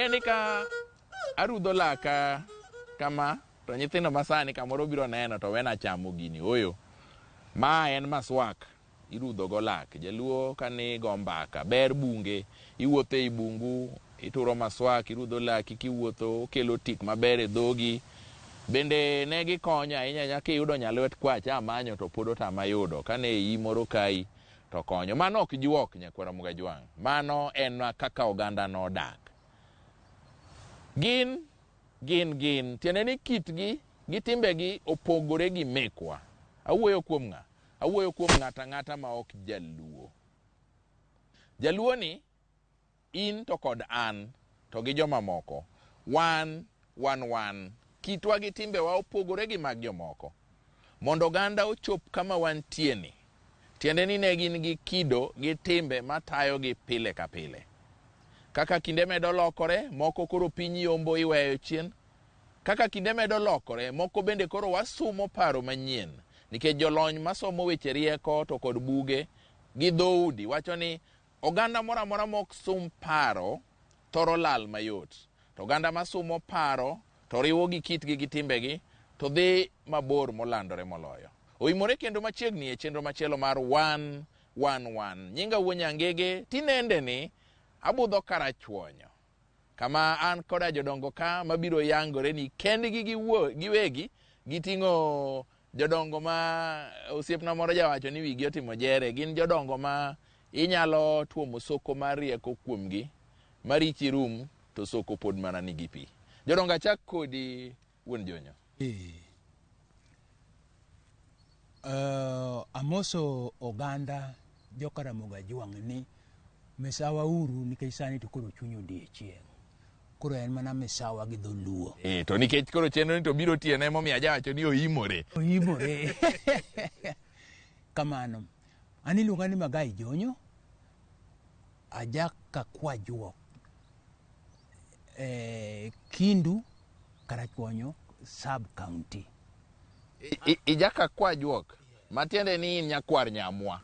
ing'eni ka arudho laka kama to nyithindo masani kamoro biro neno to wena chamo gini oyo. Ma en maswak irudho go lak. Jaluo kani go mbaka ber bunge iwuotho e bungu ituro maswak irudho laki kiwuotho kelo tik maber e dhogi. Bende ne gikonyo ahinya nyaka iyudo nyalwet kwacha amanyo to pod otama yudo kane iyi moro kai to konyo. Mano ok juok nyakwara Ramogi Ajwang'. Mano en kaka oganda no dak. Gin tiende ni kitgi gi timbegi opogore gi mekwa. Awuoyo kuom ng'a? Awuoyo kuom ng'ata ma ok jaluo. Jaluo ni in to kod an to gi joma moko. Wan. Kitwa gi timbewa opogore gi mag jomoko. Mondo oganda ochop kama wantieni. Tiende ni ne gin gi kido gi timbe matayo gi pile ka pile. Kaka kinde medo lokore, moko koro piny yombo iweyo chien. Kaka kinde medo lokore, moko bende koro wasumo paro manyien. Nikech jolony masomo weche rieko to kod buge gi dhoudi wacho ni oganda mora mora mok sum paro thoro lal mayot. To oganda masumo paro to riwo gi kitgi gi timbegi to dhi mabor molandore moloyo. Oimore kendo machiegni e chenro machielo mar 111. Nyinga wuonya ngege tinende ni abudho karachuonyo. Kama an koda jodongo ka mabiro yangore ni kendgi giwegi giting'o jodongo ma osiepna moro jawacho ni wigi otimo jere. Gin jodongo ma inyalo tuomo soko mar rieko kuomgi marichi rum to soko pod mana nigi pi. Jodongo achak kodi wuon jonyo. Amoso oganda joka Ramogi Ajwang' ni mesawa uru nikech sani to koro chuny odiechieng'. Koro en mana mesawa gi dholuo. To nikech koro chenro ni to biro tiene momiyo ajawacho ni oimore. Kamano. Ani luonga ni Magai Jonyo. Ajaka kwa juok. Kindu Karachuonyo sub county. Ijaka kwa juok. Matiende ni in nyakwar nyamwa.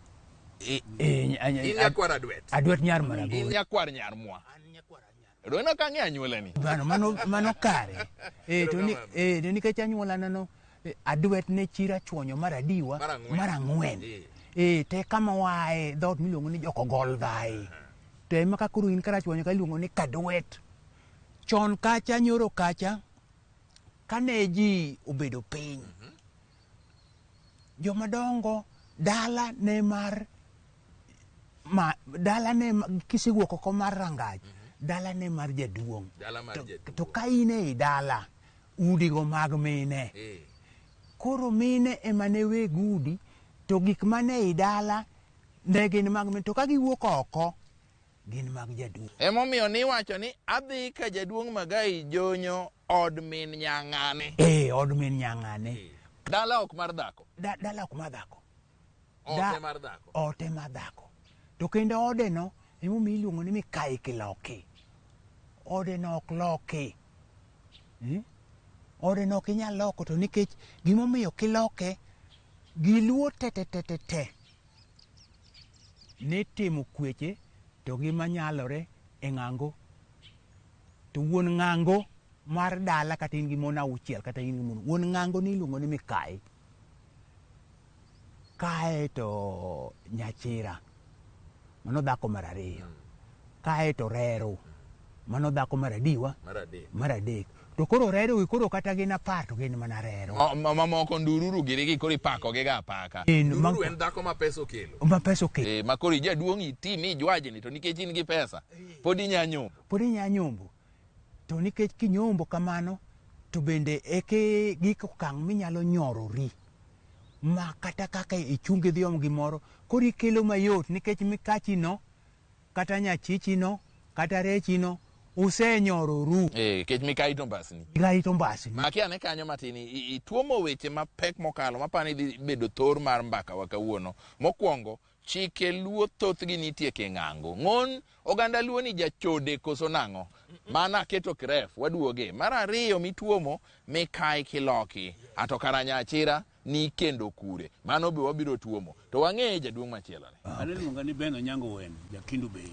In nyakwar adwet. Adwet nyar Maragoli. In nyakwar nyarmwa. Rono kange anyuola ni. Mano kare. To nikech anyuola nano adwet ne chira chuonyo maradiwa marang'wen. Te kama wae dhot miluongo ni joko gol dhai. To ema ka koro in Karachuonyo ka iluongo ni Kadwet. Chon kacha nyoro kacha kane ji obedo piny. Jomadongo dala ne kisewuok oko mar rangach. Dala ne mar jaduong'. To ka in ei dala udigo mag mine. Koro mine ema ne weg udi to gik mane ei dala ne gin mag mine. To ka giwuok oko gin mag jaduong'. Emomiyo ni wacho ni adhi ka jaduong' Magai Jonyo od min nyang'ane. Od min nyang'ane. Dala ok mar dhako. Dala ok mar dhako. Ote mar dhako. Ote mar dhako. To kendo ode no emomiyo iluongo ni Mikai Kiloki. Ode no ok loki. Ode no ok inyal loko to nikech gimomiyo kiloke giluo te ni timo kweche to gima nyalore e ng'ango. To wuon ng'ango mar dala kata in gi mon auchiel kata in gi mon. Wuon ng'ango ni iluongo ni Mikai. Kae to Nyachira. Mano dhako mar ariyo. Kae to Rero. Mano dhako mar adiwa. Mar adek. To koro Rero koro kata gin apar to gin mana Rero. Mamoko ndururu girigi koro ipako gi ga apaka. Ndururu en dhako ma pesa okelo. Ma pesa okelo. Ma koro jaduong' itimi jwajni to nikech in gi pesa. Pod inya nyombo. To nikech kinyombo kamano to bende eke giko kang' minyalo nyorori. Ma kata kaka ichungi dhiom gimoro koro ikelo mayot nikech mikachi no kata nyachichi no kata rechi no usenyororu. Kech Mikai Tombasni. Mikai Tombasni. Makia ne kanyo matini ituomo weche mapek mokalo mapani dhi bedo thor mar mbaka wa kawuono. Mokwongo chike luo thoth gi nitie ke ng'ango. Ng'on oganda luo ni jachode koso nang'o. Mana keto kref waduoge. Mar ariyo mituomo Mikai Kiloki. Ato Karanyachira ni kendo kure. Mano be wabiro tuomo. To wang'e jaduong' machielo ne. Ane luonga ni Beno Nyango Wen, Jakindu Bei.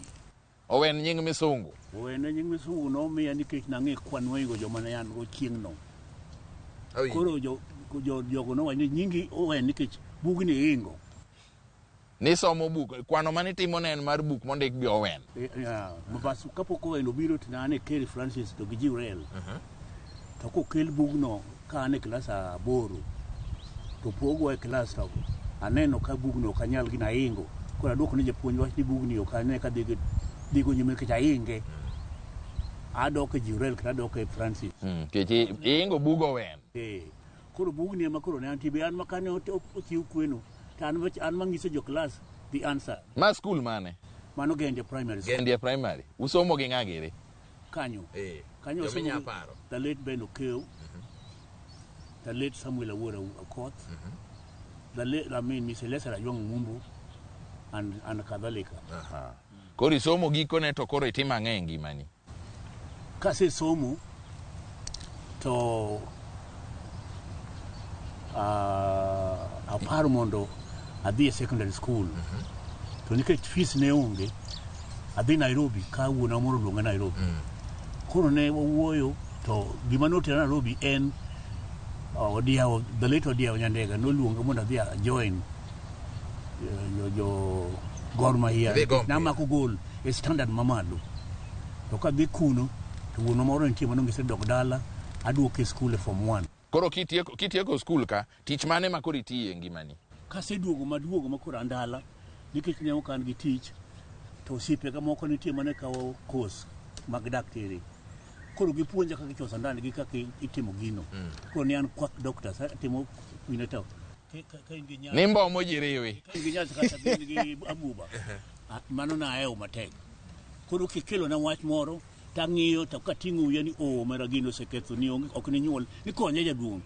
Owen nying misungu. Owen nying misungu no miya nikech nang'e kwan waygo joma ne an go chieng' no. Koro jogo no wani nyingi Owen nikech bugni ingo. Ni somo buk, kwano mane timo ne en mar buk mondik gi Owen. Bas kapok Owen obiro to nane Kerry Francis to gi Jiurel. To kokel bugno ka ane klas 8 to pogo e klas to aneno ka bugno ok anyal gi naingo. Koro aduoko ne japuonj wach ni bugni ok ane ka dhigo nyime kech ainge. Adok e Jiurel kata adok e Francis. Kech ingo bug Owen. Koro bugni ema koro ne an tibe an makane ochiw kweno. An mang'iso jo klas the answer. Ma school mane? Mano Gendia Primary School. Gendia Primary. Usomo gi ng'agere? Kanyo. Kanyo usomo the late Ben Okeo, the late Samuel Awora Okoth, the late Miss Elesa Ayong Mumbu, and kadhalika. Koro isomo giko ne to koro itima ng'e ngimani. Kase somo to aparo mondo adhi e secondary school. To nikech fees ne onge, adhi Nairobi ka wuona moro luonga Nairobi. Koro ne wawuoyo to gima notera Nairobi en the late Odiao Nyandega noluonga mondo adhi join jo Gor Mahia namako gol e standard mamalo. To kadhi kuno to wuona moro nitie manong'ise dok dala aduoke e school e form 1. Koro kitieko school ka, tich mane ma koro itiye ngimani? Kaseduogo maduogo makoro andala, nikech ne ok an gi tich, to osiepega moko nitie mane kawo course mag daktari. Koro gipuonja kaka ichoso ndani gi kaka itimo gino. Koro ne an quack doctor, timo wineta. Ni mbomo ji riwi. Gi nyasi kata gi abuba. Mano na ayo matek. Koro kikelo na wach moro, tang'iyo to kating'o wiya ni mera gino oseketho ni ok ni nyuol ni konye jaduong'.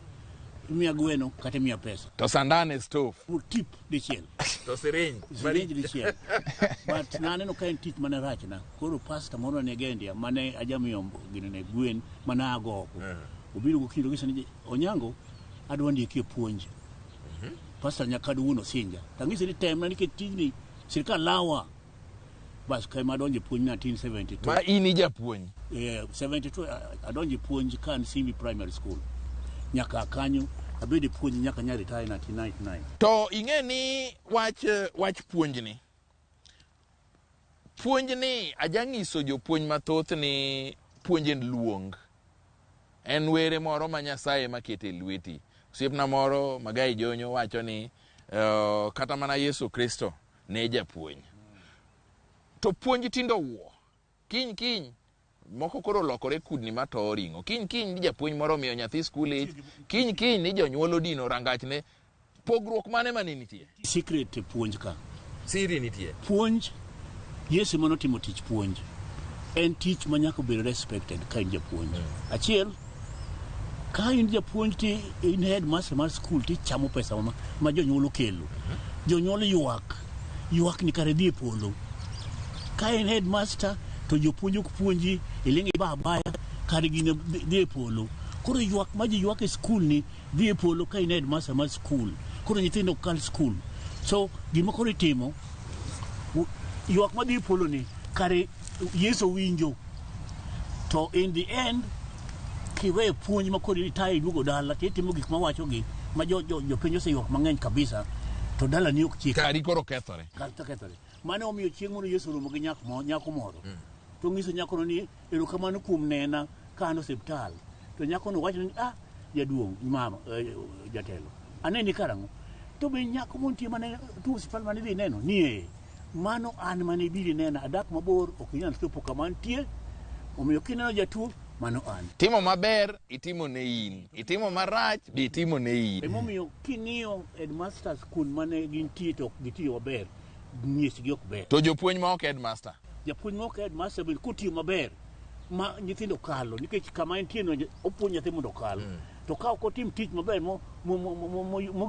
Miya gweno kata miya pesa. To sandan e stove. Tip dichiel. To syringe. Syringe dichiel. But naneno ka en tich mane rachna. Koro pastor moro ne Gendia mane ajamiyo gino ne gwen mane agoko. Obiro gokindo gisani Onyango adwa ndiki puonj. Pastor Nyakaduono Sinja. Tang'ise ni temna nikech tijni sirkal lawa. Bas kai madonje puonj 1972. Ma ini japuonj. 72 adonje puonj kan Simbi Primary School. Nyaka kanyo abedi puonj nyaka nyari retire 1999. To ing'e ni wach puonjni. Puonjni ajang'iso jopuonj mathoth ni puonjen luong. En were moro ma Nyasaye makete lweti. Osiepna moro Magai Jonyo wacho ni kata mana Yesu Kristo ne japuonj. To puonj tindo wuo. Kiny moko koro lokore kudni ma to ring'o. Kiny ni japuonj moro miyo nyathi skul ich. Kiny ni jonyuol odino rangachne. Pogruok mane nitie? Secret puonj ka. Siri nitie. Puonj Yesu mano timo tich puonj. En tich ma nyaka bed respected ka in japuonj. Achiel ka in japuonj ti in headmaster mar skul ti chamo pesa ma jonyuol okelo. Jonyuol ywak ni kare dhi e polo. Ka in headmaster to jopuonj ok puonji ilingi baya kare gine dhi e polo. Koro ywak ma ji ywak e skul ni dhi e polo ka in headmaster mar skul. Koro nyithindo kal skul. So gima koro itimo ywak ma dhi e polo ni kare Yesu winjo. To in the end kiwe puonj ma koro itayo iduogo dala titimo gik ma wachogi ma jopiny oseywak mang'eny kabisa to dala ni ok chik. Kari koro kethore. Mane omiyo chieng' moro Yesu romo gi nyako moro. To ng'iso nyakono ni erokamano kuom nena ka an osiptal. To nyakono wacho ni jaduong' mama jatelo. Aneni karang'o? To be nyako montie mane tu osiptal mane dhi neno nie. Mano an mane biri nena adak mabor ok inyal chopo kama antie. Omiyo kineno jatuo mano an. Timo maber itimo ne in. Itimo marach be itimo ne in. Emomiyo king'iyo headmaster school mane gintie to gitiyo maber. Nyisgi ok ber. To jopuonj ma ok headmaster. Japuonj ma ok headmaster be kutiyo maber ma nyithindo kalo nikech kama entie no opuonj nyathi mondo kal. To ka ok otim tich maber mo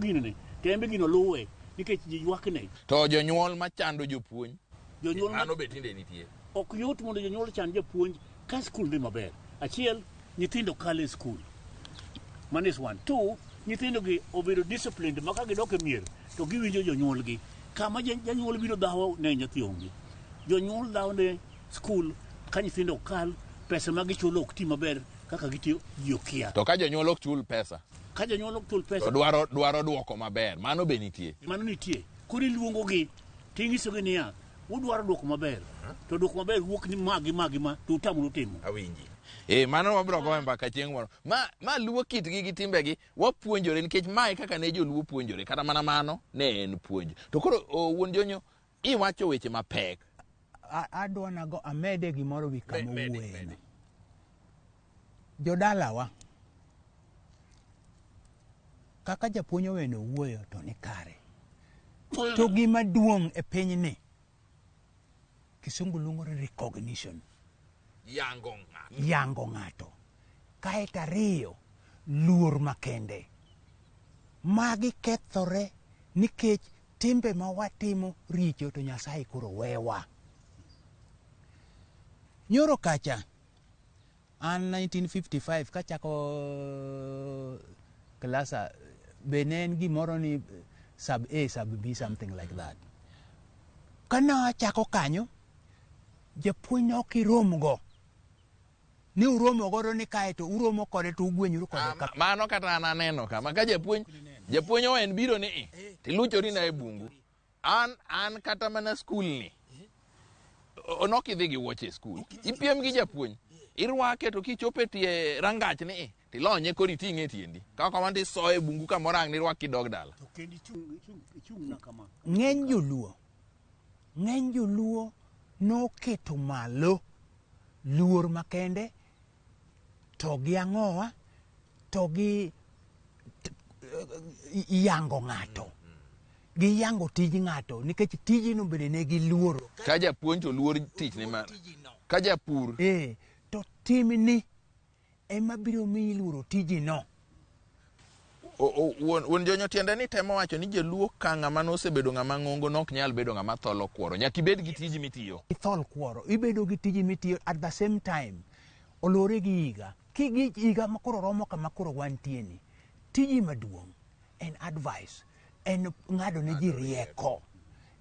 ginene to embe gino luwe nikech ji ywakne. To jonyuol machando jopuonj. Jonyuol mano be tinde nitie. Ok yot mondo jonyuol chand japuonj ka skul dhi maber. Achiel nyithindo kalo e skul. Mano is one. Two, nyithindo gi obedo disciplined maka gidok e mier to giwinjo jonyuolgi. Kama janyuol biro dhawo ne nyathi onge. Jonyuol dhawo ne skul ka nyithindo kal pesa ma gichulo ok ti maber kaka gitiyo jokia. To ka jonyuol ok chul pesa. Ka jonyuol ok chul pesa. To dwaro duoko maber. Mano be nitie. Mano nitie. Koro iluongogi tinyisogi niya, udwaro duoko maber. To duoko maber wuok ni magi ma to utamoru timo. Awinji. Mano wabiro goyo mbaka chieng' moro. Ma luwo kitgi gi timbegi wapuonjore nikech mae kaka ne joluo puonjore. Kata mana mano ne en puonj. To koro wuon jonyo iwacho weche mapek. Adwa nago amede gimoro wi kama wuoyeno. Jodalawa kaka japuonj oweno wuoyo to ni kare. To gima duong' e pinyni kisungu luongo recognition. Yango ng'ato. Kaeto ariyo, luor makende. Magi kethore nikech timbe ma watimo richo to Nyasaye koro wewa. Nyoro kacha, an 1955 kachako klasa, benen gimoro ni sub A, sub B, something like that. Kana achako kanyo, japuonj ok iromgo. Ni uromo godo ni kae to uromo kode to ugwenyuru kode. Mano kata an aneno kama ka japuonj owen biro ni tiluchori na e bungu. An kata mana skul ni. Onok idhi gi wuoche e skul. Ipiem gi japuonj. Irwake to kichope tie rangach ni tilonye kori ting'e tiendi. Kaka wanti soe bungu kamoro ang' nirwak kidog dala. To kendi chung na kama. Ng'eny joluo noketo malo luor makende to gi ang'owa to gi yango ng'ato. Gi yango tij ng'ato nikech tijino bende ne gi luoro. Ka japuonj to luor tich ne ma. Ka japur. To timni ema biro miyi luoro tijino. Wuon jonyo tiende ni temo wacho ni jaluo ka ng'ama nosebedo ng'ama ng'ongo nok nyal bedo ng'ama tholo kuoro. Nyaka ibed gi tiji mitiyo. Ithol kuoro. Ibedo gi tiji mitiyo at the same time. Olore gi higa. Kigi higa makoro romo kama koro wantieni. Tiji maduong' en advice. En ng'ado ne ji rieko.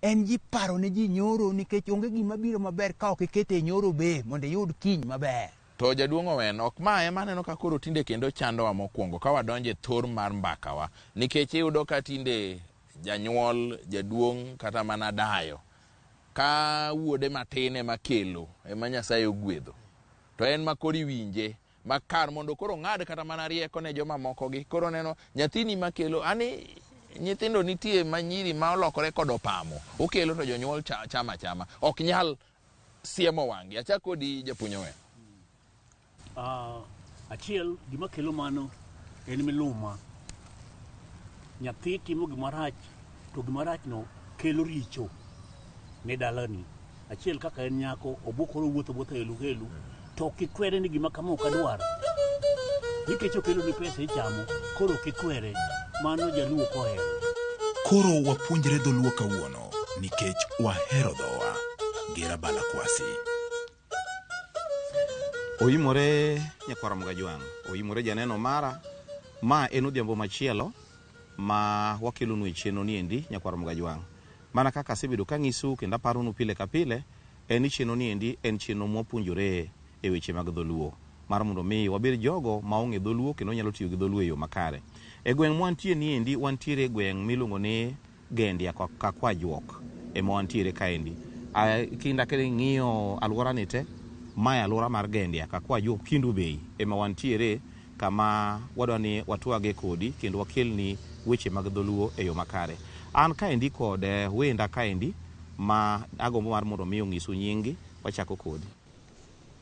En ji paro ne ji nyoro nikech onge gima biro maber ka ok ikete nyoro be mondo iyud kiny maber. To jaduong' Owen ok ma ema aneno ka koro tinde kendo chandowa mokwongo ka wadonje thor mar mbakawa nikech iyudo ka tinde janyuol jaduong' kata mana dayo ka wuode matin ema kelo ema Nyasaye ogwedho to en makori winje makar mondo koro ng'ad kata mana rieko ne joma moko gi koro neno nyathini makelo ani nyithindo nitie manyiri ma olokore kod opamo okelo to jonyuol chama ok nyal siemo wang'i. Achako di japuonj Owen. Achiel gima kelo mano en miluma. Nyathi timo gimarach to gimarach no kelo richo ne dalani. Achiel kaka en nyako obokoro wuotho helu to kikwere ni gima kama ok adwar. Nikech okelo ni pesa ichamo koro kikwere mano jaluo kohero. Koro wapuonjre dholuo kawuono nikech wahero dhowa. Gera bala kwasi. Oimore nyakwara Mgajwang', oimore janeno mara, ma en odhiambo machielo ma wakelonu chenro ni endi nyakwara Mgajwang'. Mana kaka asebedo kang'isu kendo aparonu pile ka pile, en chenro ni endi en chenro mwapuonjore e weche mag dholuo. Mar mondo mi wabed jogo maonge dholuo kendo nyalo tiyo gi dholuo e yo makare. E gweng' mwantie ni endi wantiere gweng' miluongo ni Gendia ka Kwajuok ema wantiere kaendi. Kinda kene ng'iyo alwora ni te mae alwora mar Gendia ka Kwajuok Kindu Bei ema wantiere kama wadwani watwage kodi kendo wakelni weche mag dholuo e yo makare. An kaendi kod wenda kaendi ma agombo mar mondo mi ong'isu nyingi wachako kodi.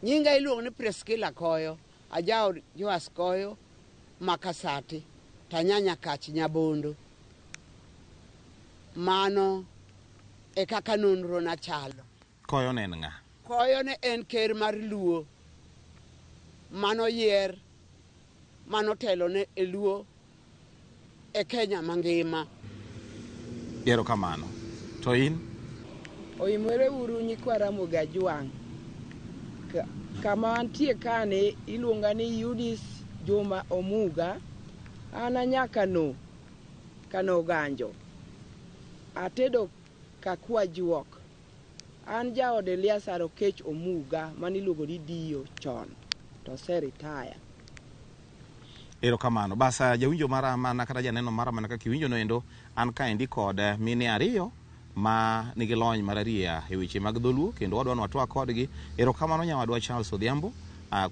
Nyinga iluongo ni Preskila Koyo, ajao Joas Koyo, Makasati, Tanyanya Kach Nyabondo. Mano e kaka nonro na chalo. Koyo ne en ng'a? Koyo ne en ker mar Luo. Mano yier, mano telo ne e Luo e Kenya mangima. Yero kamano. To in? Oimore uru nyikwara Mgajwang'. Kama antie kane iluonga ni Yudis Juma Omuga. Ana nyaka no kano ganjo. Atedo ka Kwajuok. An jaod Elias Arokech Omuga maniluongo ni Dio chon to se retire. Erokamano. Basa jawinjo mara mana kata janeno mara mana kaka iwinjo no endo, an kaendi kod mine ariyo ma nigi lony mararia e weche mag dholuo kendo wadwa watwa kodgi. Erokamano nyawadwa Charles Odhiambo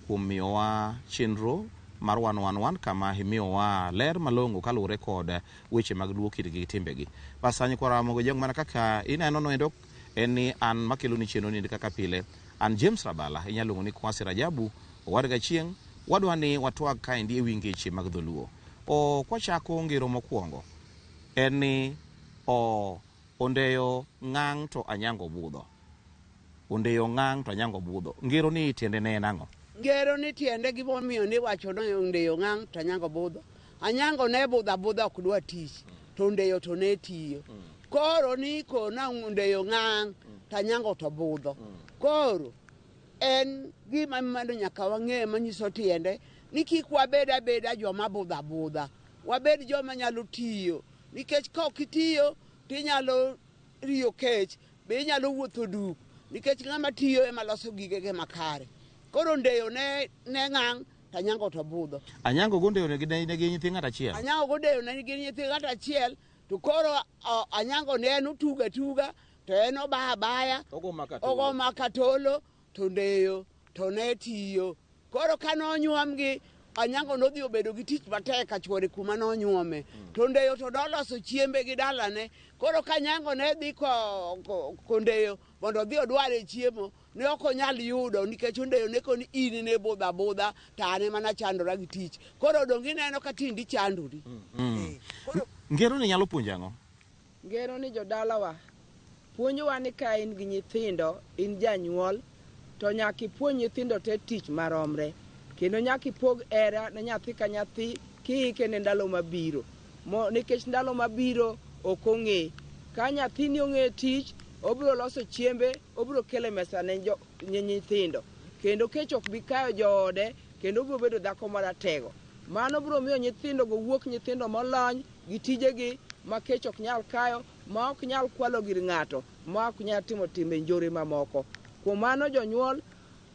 kuom miyowa chenro mar 111 kama imiyowa ler malong'o kaluwore kod weche mag luo kitgi gi timbegi. Basa nyikwara Ramogi jang mana kaka ineno no endo en ni an makelo ni chenro ni kaka pile. An James Rabala inyalo luongo ni Kwasi Rajabu owadga chieng' wadwa ni watwag kaendi e wi ngeche mag dholuo. Kwachako ngero mokwongo en ni ondeyo ng'ang' to anyango budho. Ondeyo ng'ang' to anyango budho. Ngero ni tiende ne en ang'o? Ngero ni tiende gimomiyo ni wacho no ondeyo ng'ang' to anyango budho. Anyango ne budho budho ok dwa tich to ondeyo to ne tiyo. Koro ni kona ondeyo ng'ang' to anyango to budho. Koro en gima mando nyaka wang'e manyiso tiende ni kik wabed abeda joma budho budha. Wabed joma nyalo tiyo. Nikech ka ok itiyo tinyalo riyo kech, be inyalo wuotho duk. Nikech ng'ama tiyo ema loso gigege makare. Koro ondeyo ne ng'ang' to anyango to budho. Anyango gondeyo ne gi nyithi ng'at achiel. Anyango gondeyo ne gi nyithi ng'at achiel to koro anyango ne en otuga tuga to en oba baya ogo makatolo to ondeyo to ne tiyo. Koro kanonyuomgi anyango nodhi obedo gi tich matek achwore kuma nonyuome. To ondeyo to noloso chiembe gi dalane. Koro kanyango ne dhi kondeyo mondo odhi odware chiemo ne ok onyal yudo nikech ondeyo ne koni in ne budho budha to ane mana chandora gi tich. Koro dongi ineno ka tindi chandori. Ngero ni nyalo puonjo ang'o? Ngero ni jodalawa puonjowa ni ka in gi nyithindo, in janyuol to nyaka ipuonj nyithindo te tich maromre. Kendo nyaka ipog era ne nyathi ka nyathi kiike ne ndalo mabiro. Nikech ndalo mabiro ok ong'e. Ka nyathini ong'e tich, obiro loso chiembe, obiro kele mesa ne nyithindo. Kendo kech ok bi kayo joode, kendo obiro bedo dhako maratego. Mano biro miyo nyithindo go wuok nyithindo molony gi tijegi ma kech ok nyal kayo, ma ok nyal kwalo gir ng'ato, ma ok nyal timo timbe njore mamoko. Kuom mano jonyuol,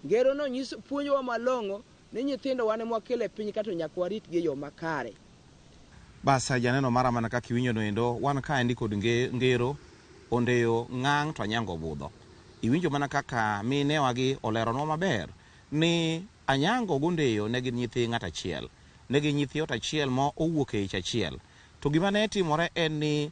ngero no nyiso puonjowa malong'o ni nyithindo wane mwakele piny kato nyaka warit gi yo makare. Basa janeno mara mana kaka iwinjo no endo, wan kaendi kod ngero ondeyo ng'ang' to anyango budho. Iwinjo mana kaka minewa gi oleronwa maber ni anyango gondeyo ne gin nyithi ng'at achiel. Ne gin nyithi ot achiel ma owuok e ich achiel. To gima ne timore en ni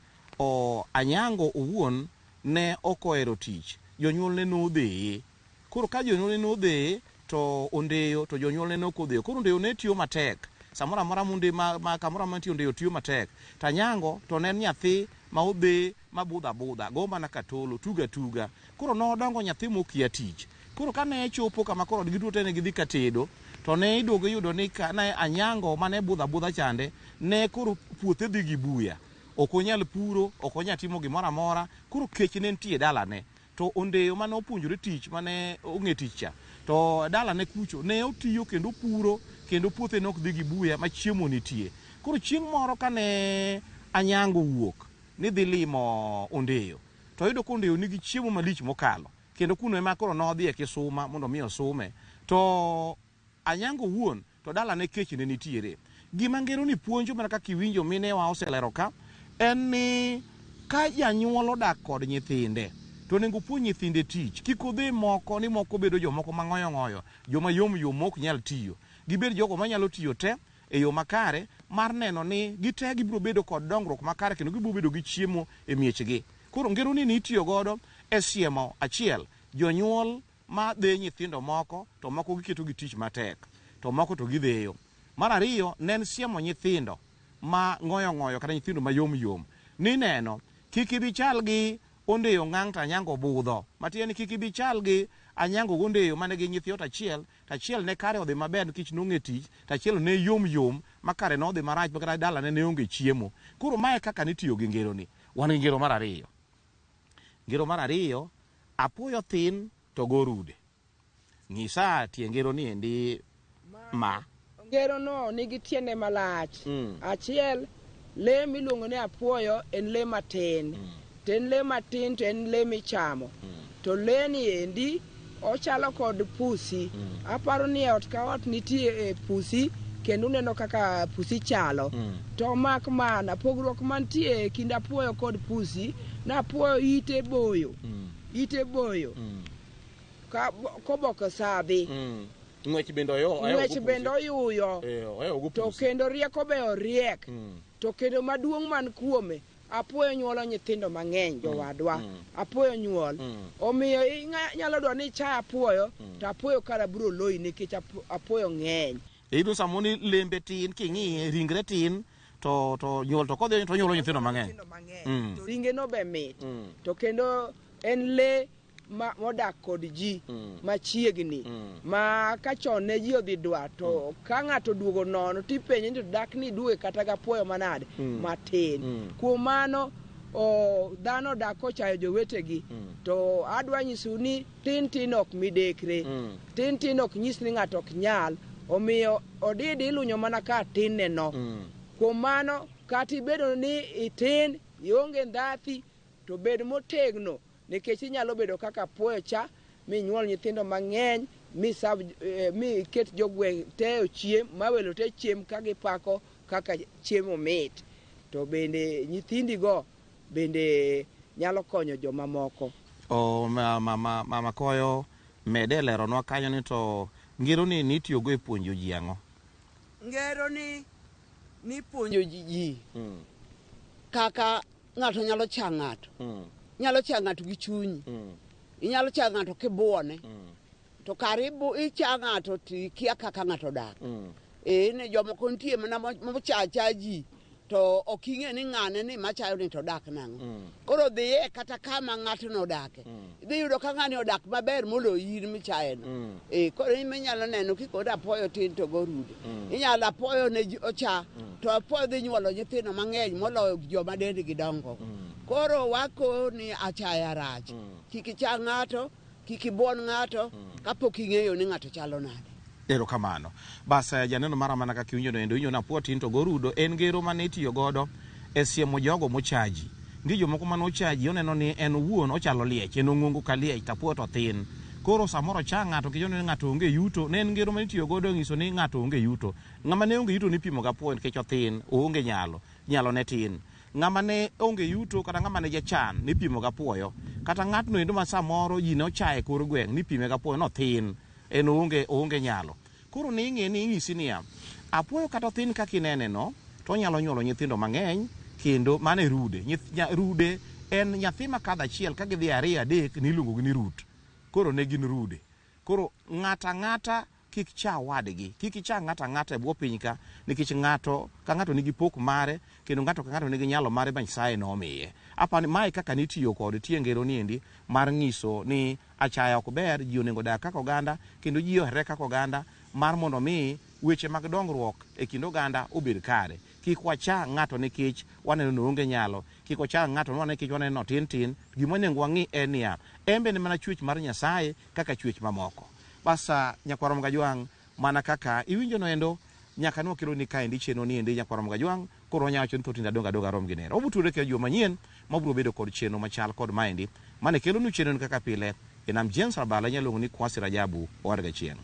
anyango owuon ne ok ohero tich. Jonyuol ne nodheye. Koro ka jonyuol ne nodheye to ondeyo to jonyuol ne ok odheyo. Koro ondeyo ne tiyo matek. Samora mora munde ma kamora mantie ondeyo tiyo matek. To anyango to ne en nyathi ma odhe ma budho budha, go mana katolo, tuga tuga. Koro nodongo nyathi mokia tich. Koro kane chopo kama koro giduto te ne gidhi katedo, to ne iduogo yudo ni ne anyango mane budho budha chande ne koro puothe dhi gi buya. Ok onyal puro, ok onyal timo gimoro amora. Koro kech ne nitie dalane. To ondeyo mane opuonjore tich mane ong'e tich cha, to dalane kucho ne otiyo kendo puro kendo puothe ne ok dhi gi buya ma chiemo nitie. Koro chieng' moro kane anyango wuok ni dhi limo ondeyo, to yudo ka ondeyo nigi chiemo malich mokalo kendo kuno ema koro nodhi e kisuma mondo mi osume. To anyango wuon to dalane kech ne nitiere. Gima ngero ni puonjo mana kaka iwinjo minewa oselero ka en ni ka janyuol odak kod nyithinde to nego puonj nyithinde tich. Kik odhi moko ni moko bedo jomoko mang'oyo ng'oyo, joma yom yom mok nyal tiyo. Gibed jogo manyalo tiyo te e yo makare mar neno ni gite gibiro bedo kod dongruok makare kendo gibiro bedo gi chiemo e miechgi. Koro ngero ni itiyo godo e siemo achiel jonyuol ma dhi nyithindo moko to moko giketo gi tich matek to moko to gidheyo. Mar ariyo ne en siemo nyithindo ma ng'oyo ng'oyo kata nyithindo ma yom yom ni neno kik ibi chal gi ondeyo ng'ang' to anyango budho. Matieni kik ibi chal gi anyango gondeyo mane gi nyithi ot achiel, to achiel ne kare odhi maber nikech nong'e tich, to achiel ne yom yom ma kare nodhi marach kata dalane ne onge chiemo. Koro mae kaka nitiyo gi ngero ni. Wan gi ngero mar ariyo. Ngero mar ariyo, apuoyo thin to go rude. Ng'isa tie ngero ni endi ma. Ngero no nigi tiende malach. Achiel, le miluongo ni apuoyo en le matin. To en le matin to en le michamo. to leni endi ochalo kod pusi. Aparo ni ot ka ot nitie pusi kendo neno kaka pusi chalo. To mak mana pogruok mantie kind apuoyo kod pusi na apuoyo ite boyo. Ite boyo. Ka koboko sadhi. Ng'wech bende oyo. Ng'wech bende oyuyo. To kendo rieko be oriek. To kendo maduong' man kuome apuoyo nyuolo nyithindo mang'eny jowadwa. Apuoyo nyuol. Omiyo nyalo dwa ni cha apuoyo to apuoyo kara biro loyi nikech apuoyo ng'eny. Iyudo samoni lembe tin king'iye ringre tin to nyuol to kodhi to nyuolo nyithindo mang'eny. To ringe no be mit. To kendo en le modak kod ji machiegni ma ka chon ne ji odhi dwa to ka ng'ato duogo nono tipenje ni to dak ni duoge kata gapuoyo manade matin. Kuom mano dhano dak kochayo jowetegi to adwa nyisu ni tin ok midekre. Tin ok nyis ni ng'ato ok nyal. Omiyo odidi ilunyo mana ka tin neno. Kuom mano kata ibedo ni itin ionge ndhathi to bed motegno nikech inyalo bedo kaka apuoyo cha minyuol nyithindo mang'eny mi ket jogweng' te ochiem mawelo te chiem ka gipako kaka chiemo mit. To bende nyithindigo bende nyalo konyo joma moko. Mama Koyo mede leronwa kanyo ni to ngero ni nitiyogo e puonjo ji ang'o? Ngero ni puonjo ji kaka ng'ato nyalo cha ng'ato. Nyalo cha ng'ato gi chunyi. Inyalo cha ng'ato kibuone. To karibu icha ng'ato tikia kaka ng'ato dak. Ne jomoko nitie mana mochacha ji to ok ing'e ni ng'ane ni machayo ni to dak nang'o. Koro dhiye kata kama ng'ato nodake. Idhi yudo ka ng'ani odak maber moloyi in michayeno. Koro inyalo neno kikod apuoyo tin to go rude. Inyalo apuoyo ne ocha to apuoyo dhi nyuolo nyithindo mang'eny moloyo joma dendgi dongo. Koro wako ni achaya rach. Kik icha ng'ato, kik ibuon ng'ato kapok ing'eyo ni ng'ato chalo nade. Erokamano. Bas janeno mara mana kaka iwinjo endo inyo na apuoyo tin to go rudo en ngero mane itiyo godo e siemo jogo mochaji. Ndi jomoko mane ochaji oneno ni en wuon ochalo liech en ong'ongo ka liech to apuoyo to tin. Koro samoro cha ng'ato kijoneno ni ng'ato onge yuto ne en ngero mane itiyo godo ng'iso ni ng'ato onge yuto. Ng'ama ne onge yuto ni pimo ga apuoyo nikech othin oonge nyalo ne tin. Ng'ama ne onge yuto kata ng'ama ne jachan ni pimo ga apuoyo kata ng'atno endo ma samoro ji ne ochaye kor gweng' ni pime ga apuoyo no thin en oonge nyalo. Koro ni ing'e ni ing'isi niya apuoyo kata thin kaka inene no to onyalo nyuolo nyithindo mang'eny kendo mano e rude. Rude en nyathi makadho achiel ka gidhi ariyo adek niluongo gi ni rut. Koro ne gin rude. Koro ng'ata kik cha wadgi, kik icha ng'ata e bwo piny ka nikech ng'ato ka ng'ato nigi pok mare kendo ng'ato ka ng'ato nigi nyalo mare ma Nyasaye nomiye. Apani mae kaka nitiyo kod tie ngero ni endi mar ng'iso ni achaya ok ber, ji onego dak kaka oganda kendo ji ohere kaka oganda mar mondo mi weche mag dongruok e kind oganda obed kare. Kik wacha ng'ato nikech waneno ni onge nyalo, kik wacha ng'ato nikech waneno tin. Gima onego wang'i en niya embe ne mana chwech mar Nyasaye kaka chwech mamoko. Basa nyakwaro Mgajwang' mana kaka iwinjo no endo nyaka no kiro ni kaendi cheno ni endi nyakwaro Mgajwang' koro nyawacho ni thotinda donga rom gi nero. Obuture ke joma nyien mabiro bedo kod cheno machal kod maendi mane kelo nu cheno ni kaka pile enam James Rabala nyalongo ni Kwasi Rajabu owarga chien.